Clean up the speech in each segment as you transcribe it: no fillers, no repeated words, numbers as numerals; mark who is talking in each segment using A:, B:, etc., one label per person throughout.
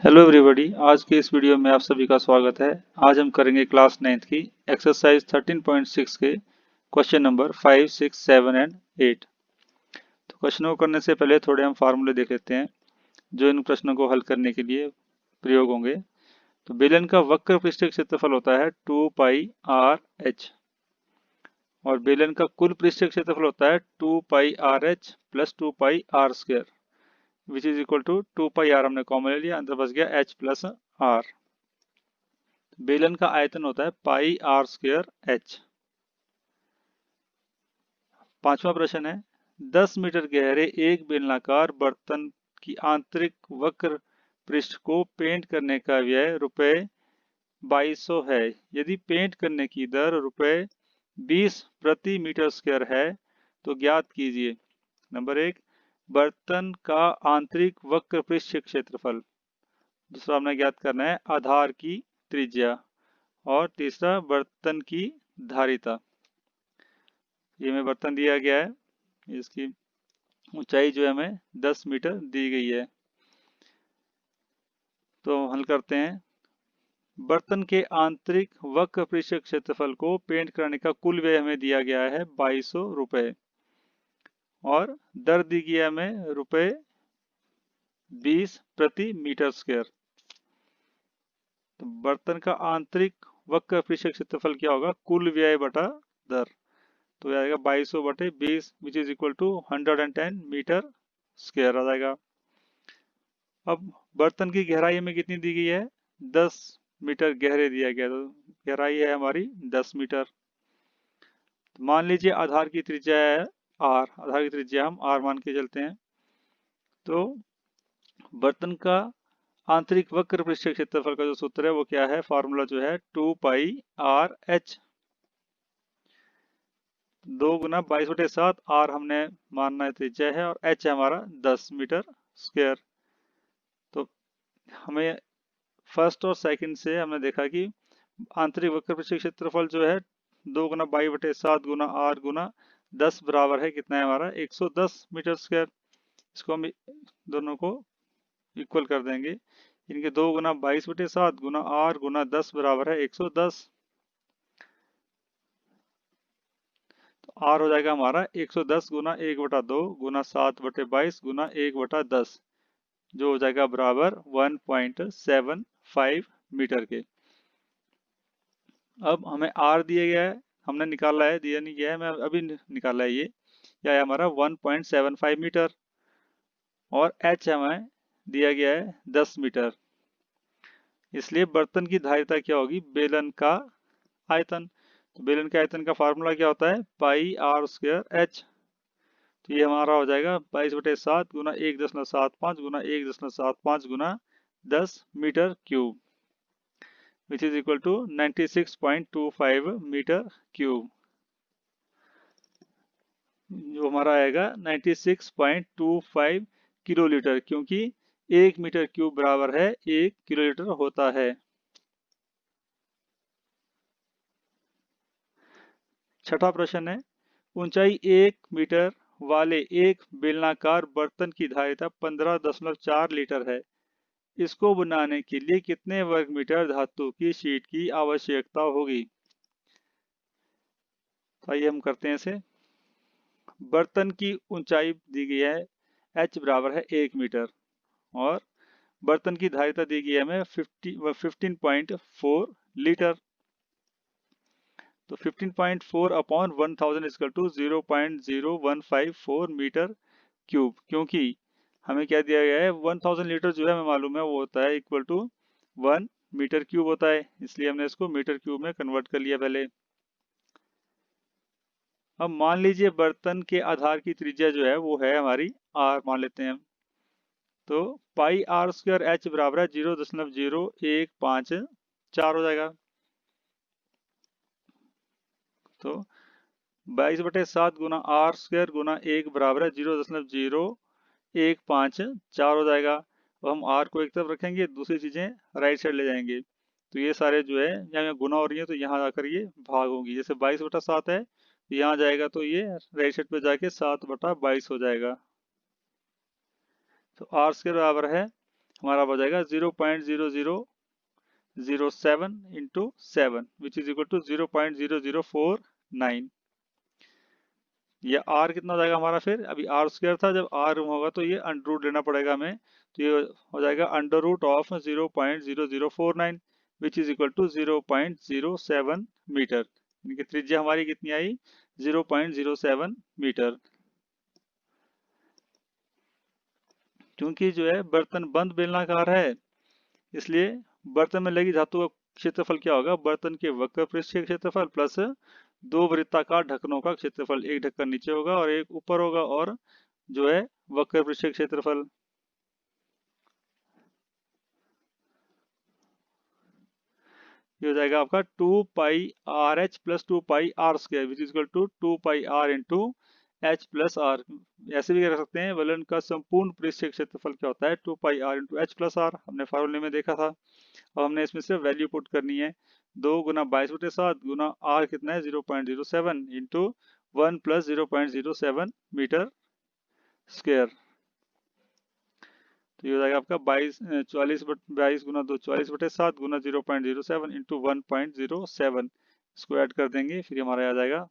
A: Hello everybody, आज के इस वीडियो में आप सभी का स्वागत है। आज हम करेंगे क्लास 9th की एक्सरसाइज 13.6 के क्वेश्चन नंबर 5, 6, 7 एंड 8। तो क्वेश्चनों को करने से पहले थोड़े हम फार्मूले देख लेते हैं जो इन प्रश्नों को हल करने के लिए प्रयोग होंगे। तो बेलन का वक्र पृष्ठीय क्षेत्रफल होता है 2 पाई आर एच और बेलन का कुल पृष्ठीय क्षेत्रफल होता है 2 pi r h plus 2 pi r square which is equal to 2 pi r हमने कॉमन ले लिया, अंदर बच गया एच प्लस आर। बेलन का आयतन होता है पाई आर स्क्वायर एच। पांचवा प्रश्न है 10 मीटर गहरे एक बेलनाकार बर्तन की आंतरिक वक्र पृष्ठ को पेंट करने का व्यय रुपए 2200 है। यदि पेंट करने की दर रुपए 20 प्रति मीटर स्क्वायर है तो ज्ञात कीजिए। नंबर 1 बर्तन का आंतरिक वक्र पृष्ठ क्षेत्रफल। दूसरा हमने ज्ञात करना है आधार की त्रिज्या और तीसरा बर्तन की धारिता। ये हमें बर्तन दिया गया है, इसकी ऊंचाई जो है हमें 10 मीटर दी गई है। तो हल करते हैं। बर्तन के आंतरिक वक्र पृष्ठ क्षेत्रफल को पेंट करने का कुल व्यय हमें दिया गया है 2200 रुपए और दर दी गई है हमें रुपए 20 प्रति मीटर स्क्वायर। तो बर्तन का आंतरिक वक्र पृष्ठ क्षेत्रफल क्या होगा? कुल व्यय बटा दर। तो यह आएगा 2200 बटे 20 which is equal to 110 metre square आ जाएगा। अब बर्तन की गहराई हमें कितनी दी गई है? 10 मीटर गहरे दिया गया, तो गहराई है हमारी 10 मीटर। तो मान लीजिए आधार की त्रिज्या है आर, आधार की त्रिज्या हम आर मान के चलते हैं। तो बर्तन का आंतरिक वक्र पृष्ठ क्षेत्रफल का जो सूत्र है वो क्या है? फॉर्मूला जो है 2 pi r H, 2 Guna 22/7, are हमने मानना है त्रिज्या है और एच है हमारा 10 मीटर स्क्वायर। तो हमें फर्स्ट और सेकंड से हमने देखा कि आंतरिक वक्र पृष्ठ क्षेत्रफल जो है 2 गुना 22/7 गुना आर गुना 10 बराबर है कितना है हमारा? 110 मीटर स्क्वायर। इसको हम दोनों को इक्वल कर देंगे। इनके 2 गुना 22/7 गुना आर गुना 10 बराबर है 110। तो आर हो जाएगा हमारा 110 गुना 1/2 गुना 7/22 गुना 1/10 जो हो जाएगा बराबर 1.75 मीटर के। अब हमें आर दिया गया है, हमने निकाला है, दिया नहीं गया है, मैं अभी निकाला है। ये है हमारा 1.75 मीटर और एच हमें दिया गया है 10 मीटर। इसलिए बर्तन की धारिता क्या होगी? बेलन का आयतन। तो बेलन के आयतन का फार्मूला क्या होता है? Pi r square h. तो ये हमारा हो जाएगा 22/7 गुना 1.75 गुना 1.75 गुना 10 metre cube which is equal to 96.25 metre cube, जो हमारा आएगा 96.25 किलोलीटर, क्योंकि 1 मीटर क्यूब बराबर है 1 किलोलीटर होता है। छठा प्रश्न है ऊंचाई 1 मीटर वाले एक बेलनाकार बर्तन की धारिता 15.4 लीटर है। इसको बनाने के लिए कितने वर्ग मीटर धातु की शीट की आवश्यकता होगी? तो आइए हम करते हैं इसे। बर्तन की ऊंचाई दी गई है h बराबर है 1 मीटर और बर्तन की धारिता दी गई है हमें 15.4 लीटर। तो 15.4 upon 1000 equal to 0.0154 metre cube, क्योंकि हमें क्या दिया गया है? 1000 लीटर जो है हमें मालूम है वो होता है इक्वल टू 1 मीटर क्यूब होता है, इसलिए हमने इसको मीटर क्यूब में कन्वर्ट कर लिया पहले। अब मान लीजिए बर्तन के आधार की त्रिज्या जो है वो है हमारी आर मान लेते हैं हम। तो पाई आर स्क्वायर एच बराबर है 0.0154 हो जाएगा। तो 22/7 गुना आर स्क्वायर गुना 1 बराबर है 0.0154 हो जाएगा। अब हम आर को एक तरफ रखेंगे, दूसरी चीजें राइट साइड ले जाएंगे। तो ये सारे जो है यहाँ गुना हो रही है तो यहाँ जाकर ये भाग होगी। जैसे 22/7 है यहाँ जाएगा तो ये राइट साइड पे जाके 7/22 हो जाएगा। तो आर स्क्वायर बराबर है हमारा हो जाएगा 0.0007 into 7 which is equal to 0.0049। ये r कितना हो जाएगा हमारा, फिर अभी r स्क्वायर था, जब r होगा तो ये अंडर रूट लेना पड़ेगा हमें, तो ये हो जाएगा under root of 0.0049 which is equal to 0.07 metre. यानी कि त्रिज्या हमारी कितनी आई, 0.07 मीटर। क्योंकि जो है बर्तन बंद बेलनाकार है, इसलिए बर्तन में लगी धातु का क्षेत्रफल क्या होगा, बर्तन के वक्र पृष्ठ के क्षेत्रफल प्लस दो वृत्ताकार ढक्कनों का क्षेत्रफल, एक ढक्कन नीचे होगा और एक ऊपर होगा, और जो है वक्र पृष्ठ के क्षेत्रफल। ये हो जाएगा आपका 2 pi r h plus 2 pi r square which is equal to 2 pi r into h plus r. ऐसे भी कर सकते हैं, वलन का संपूर्ण पृष्ठ क्षेत्रफल क्या होता है, 2 pi r into h plus r, हमने फार्मूले में देखा था। अब हमने इसमें से वैल्यू पुट करनी है, 2 गुना 22/7 गुना आर कितना है 0.07 इंटू 1 प्लस 0.07 मीटर स्क्वायर। तो ये हो जाएगा आपका 22 गुना 2 44/7 गुना 0.07 इंटू 1.07, इसको ऐड कर देंगे, फिर हमारा आ जाएगा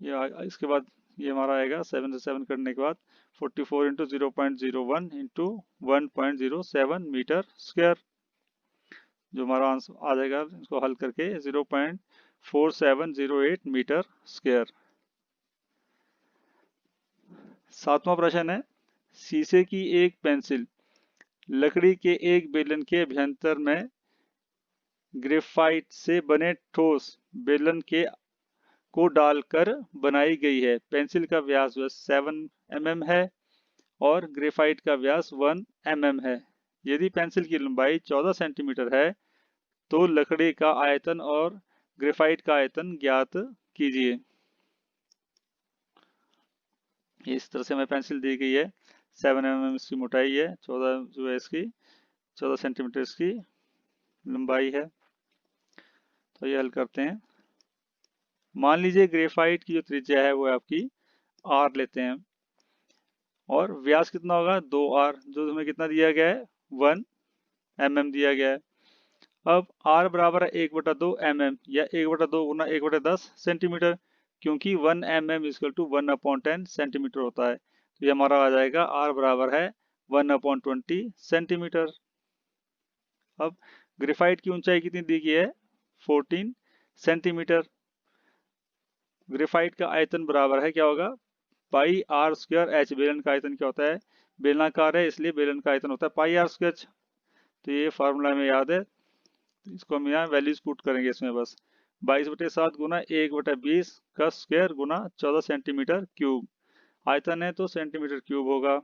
A: ये, इसके बाद ये हमारा आएगा 7 से 7 करने के बाद 44 इंटू 0.01 इंटू 1.07 मीटर स्क्वायर, जो हमारा आंसर आ जाएगा इसको हल करके 0.4708 मीटर स्क्वायर। सातवां प्रश्न है, शीशे की एक पेंसिल लकड़ी के एक बेलन के अभ्यंतर में ग्रेफाइट से बने ठोस बेलन के को डालकर बनाई गई है। पेंसिल का व्यास 7 mm है और ग्रेफाइट का व्यास 1 mm है। यदि पेंसिल की लंबाई 14 सेंटीमीटर है तो लकड़ी का आयतन और ग्रेफाइट का आयतन ज्ञात कीजिए। इस तरह से हमें पेंसिल दी गई है, 7 mm इसकी मोटाई है, 14 जो है इसकी 14 सेंटीमीटर इसकी लंबाई है। तो ये हल करते हैं। मान लीजिए ग्रेफाइट की जो त्रिज्या है वो आपकी r लेते हैं और व्यास कितना होगा 2r, जो हमें कितना दिया गया है 1 mm दिया गया है। अब r बराबर है 1/2 mm या 1/2 गुना 1/10 सेंटीमीटर, क्योंकि 1 mm इक्वल टू 1/10 सेंटीमीटर होता है। तो ये हमारा आ जाएगा r बराबर है 1/20 सेंटीमीटर। अब ग्रेफाइट की ऊंचाई कितनी दी गई है 14 सेंटीमीटर। ग्रेफाइट का आयतन बराबर है क्या होगा पाई आर स्क्वायर एच। बेलन का आयतन क्या होता है, बेलनाकार है इसलिए बेलन का आयतन होता है पाई आर स्क्वायर। तो ये फार्मूला में याद है, इसको हम यहाँ वैल्यूज पुट करेंगे इसमें बस 22/7 गुना 1/20 का स्क्वायर गुना 14 सेंटीमीटर क्यूब। आयतन है तो सेंटीमीटर क्यूब होगा।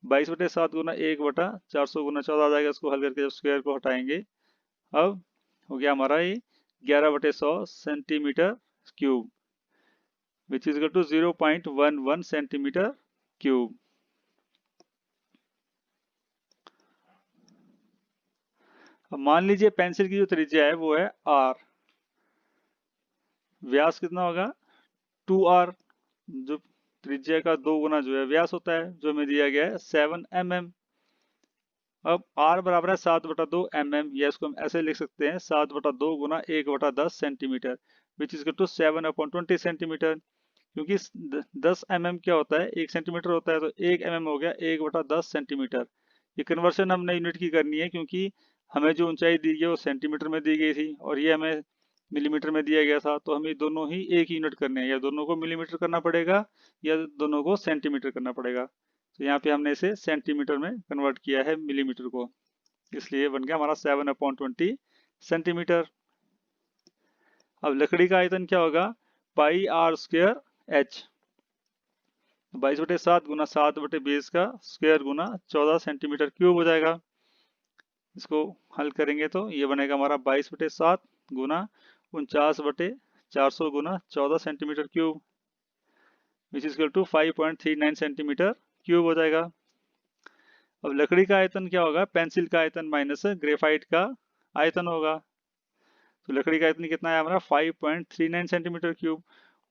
A: 22/7 गुना 1/400 गुना 14 आ जाएगा, इसको हल करके जब स्क्वायर को हटाएंगे, अब हो गया हमारा ये 11/100 centimetre cube which is equal to 0.11 centimetre cube. अब मान लीजिए पेंसिल की जो त्रिज्या है वो है r, व्यास कितना होगा 2r, जो त्रिज्या का 2 गुना जो है व्यास होता है, जो हमें दिया गया है 7 mm। अब r बराबर है 7/2 mm, या इसको हम ऐसे लिख सकते हैं 7/2 गुना 1/10 centimetre which is to 7/20 centimetre. क्योंकि 10 mm क्या होता है 1 सेंटीमीटर होता है, तो 1 mm हो गया 1/10 सेंटीमीटर। ये कन्वर्शन हमने यूनिट की करनी है, क्योंकि हमें जो ऊंचाई दी गई वो सेंटीमीटर में दी गई थी और ये हमें मिलीमीटर में दिया गया था, तो हमें दोनों ही एक यूनिट करने हैं, या दोनों को मिलीमीटर करना पड़ेगा या दोनों को सेंटीमीटर करना पड़ेगा। तो यहाँ पे हमने इसे सेंटीमीटर में कन्वर्ट किया है मिलीमीटर को, इसलिए बन गया हमारा 7/20 सेंटीमीटर। अब लकड़ी का आयतन क्या होगा पाई आर स्क्वायर एच, 22/7 गुना 7/20 का स्क्वायर गुना 14 सेंटीमीटर क्यूब हो जाएगा। इसको हल करेंगे तो ये बनेगा हमारा 22/7 गुना 49/400 गुना 14 centimetre cube which is equal to 5.39 centimetre cube हो जाएगा। अब लकड़ी का आयतन क्या होगा, पेंसिल का आयतन माइनस ग्रेफाइट का आयतन होगा। तो लकड़ी का आयतन कितना है हमारा 5.39 सेंटीमीटर क्यूब,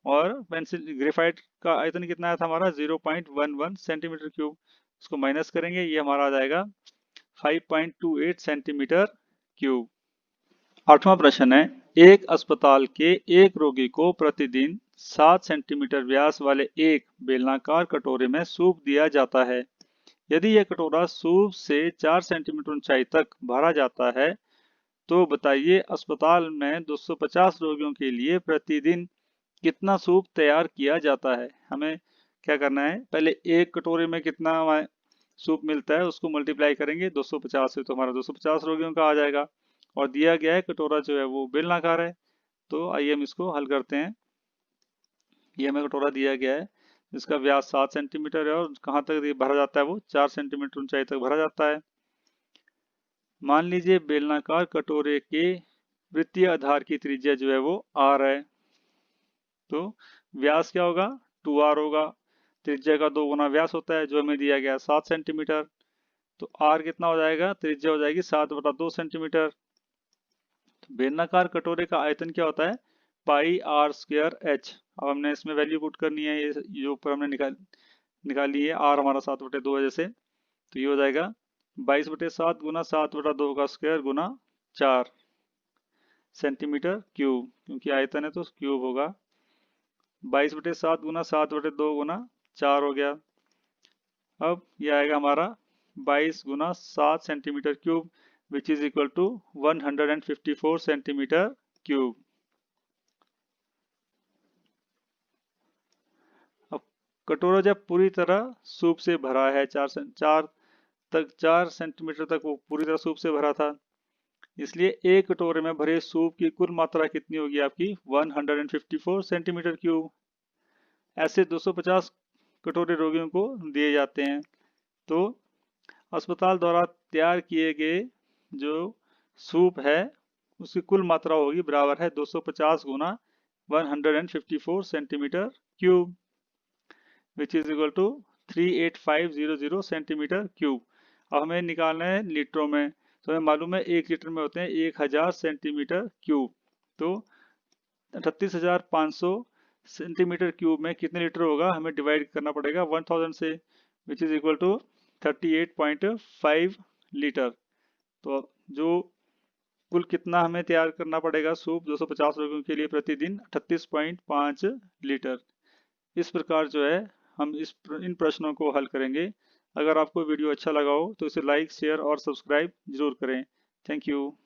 A: और पेंसिल ग्रेफाइट का आयतन कितना आया था हमारा 0.11 सेंटीमीटर क्यूब। उसको माइनस करेंगे, ये हमारा आ जाएगा 5.28 सेंटीमीटर क्यूब। 8वां प्रश्न है, एक अस्पताल के एक रोगी को प्रतिदिन 7 सेंटीमीटर व्यास वाले एक बेलनाकार कटोरे में सूप दिया जाता है। यदि यह कटोरा सूप से 4 सेंटीमीटर ऊंचाई तक भरा जाता है तो बताइए अस्पताल में 250 रोगियों के लिए प्रतिदिन कितना सूप तैयार किया जाता है। हमें क्या करना है, पहले एक कटोरे में कितना सूप मिलता है उसको मल्टीप्लाई करेंगे 250 से, तो हमारा 250 रोगियों का आ जाएगा। और दिया गया है कटोरा जो है वो बेलनाकार है, तो आइए हम इसको हल करते हैं। ये हमें कटोरा दिया गया है जिसका व्यास 7 सेंटीमीटर है और कहाँ तक भरा जाता है, वो 4 सेंटीमीटर ऊंचाई तक भरा जाता है। मान लीजिए बेलनाकार कटोरे के वृत्तीय आधार की त्रिज्या जो है वो r है, तो व्यास क्या होगा, 2r होगा। त्रिज्या का 2 गुना व्यास होता है जो हमें दिया गया 7 सेंटीमीटर, तो r कितना हो जाएगा, त्रिज्या हो जाएगी 7/2 सेंटीमीटर। तो बेलनाकार कटोरे का आयतन क्या होता है, पाई r स्क्वायर h। अब हमने इसमें वैल्यू पुट करनी है, ये जो ऊपर हमने निकाली है, r हमारा 7/2 है जैसे, तो ये हो जाएगा 22/7 गुना 7/2 का स्क्वायर गुना 4 सेंटीमीटर क्यूब, क्योंकि आयतन है तो क्यूब होगा। 22/7 गुना 7/2 गुना 4 हो गया। अब ये आएगा हमारा 22 गुना 7 centimetre cube which is equal to 154 centimetre cube. अब कटोरा जब पूरी तरह सूप से भरा है, 4 सेंटीमीटर तक वो पूरी तरह सूप से भरा था, इसलिए एक कटोरे में भरे सूप की कुल मात्रा कितनी होगी आपकी, 154 सेंटीमीटर क्यूब। ऐसे 250 कटोरे रोगियों को दिए जाते हैं, तो अस्पताल द्वारा तैयार किए गए जो सूप है उसकी कुल मात्रा होगी बराबर है 250 गुना 154 centimetre cube which is equal to 38500 centimetre cube. अब हमें निकालना है लीटरों में, तो हमें मालूम है 1 लीटर में होते हैं 1000 सेंटीमीटर क्यूब, तो 38,500 सेंटीमीटर क्यूब में कितने लीटर होगा, हमें डिवाइड करना पड़ेगा 1000 से, which is equal to 38.5 litre. तो जो कुल कितना हमें तैयार करना पड़ेगा सूप 250 लोगों के लिए प्रतिदिन, 38.5 लीटर। इस प्रकार जो है हम इन प्रश्नों को हल करेंगे। अगर आपको वीडियो अच्छा लगा हो तो इसे लाइक, शेयर और सब्सक्राइब जरूर करें। Thank you.